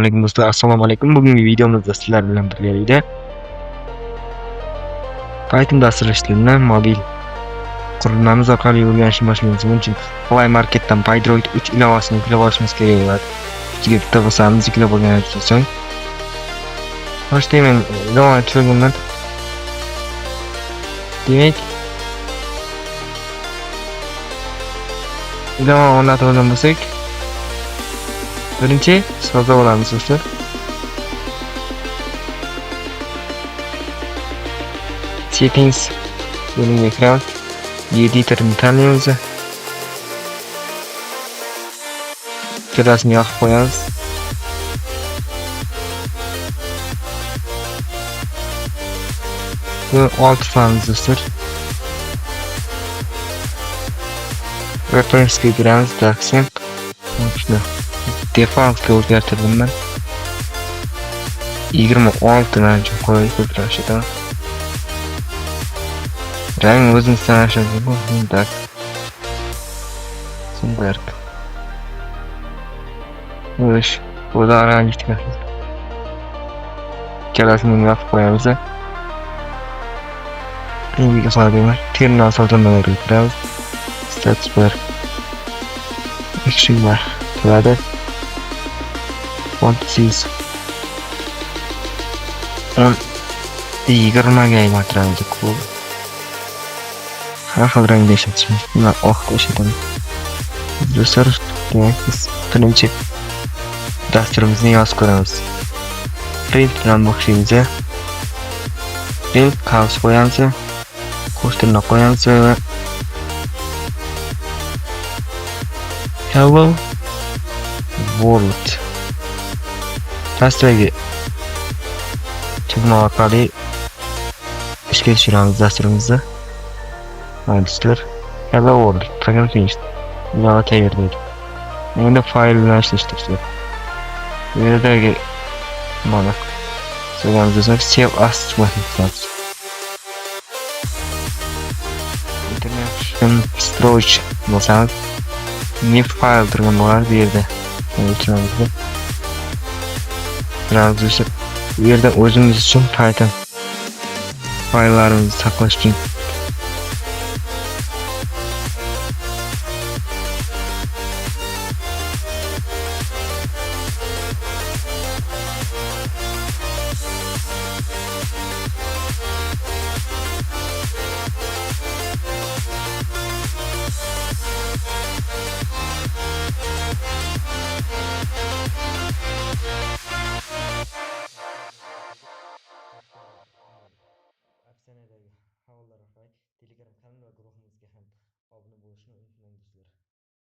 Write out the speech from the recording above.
alaykum do'stlar, assalomu alaykum. Bugungi videomizda sizlar bilan birgalikda Python dasturlash tilini mobil qurilmamiz orqali o'rganishni boshlaymiz. Buning uchun Play Marketdan PyDroid 3 ilovasini yuklab olishimiz kerak bo'ladi. Ichiga bitta bosamiz, yuklab olgandan so'ng boshlayman. Davom etishimdan demak, ilova o'rnatib olgan bo'lsak, birinchi sozlab olamiz do'stlar. Settings bölümüne kiramiz. Editorni tanlaymiz. Kirasini yoqib qo'yamiz. Bu alt fanımız do'stlar. Reference'ga kiramiz. Daxsen. Shuni defaultga o'zgartirdim men. 26 dan qo'yib ko'tarishdim. Rang o'zini sanashadi bu. Tak. Sunberg. O'sh, bu da rang chiqadi. Kelasini yoqib qo'yamiz. Endi qiladigan terminal so'zlarni kiramiz. Statsbar. Ekshinglar qiladi. Fontsiz. 20 ga aylantiramiz. Har xil rangda ishlatishimiz. Mana oq ishlatamiz. Do'stlar, biz birinchi dasturimizni yozib ko'ramiz. Print bilan boshlaymiz. Print qavs qo'yamiz. Qo'shtirna qo'yamiz va Hello World dasturga tugma orqali ishga tushiramiz dasturimizni. Do'stlar, Hello World program finished. Ilova tayyorlaydi. Endi fayl bilan ishlashdir. Bu yerdagi mana so'zimizni save as qilamiz. Internet storage bo'lsa new file turgan bo'ladi bu yerda. O'chiramiz. Browser bu yerda o'zimiz uchun Python fayllarimizni saqlash uchun Telegram kanal va guruhimiz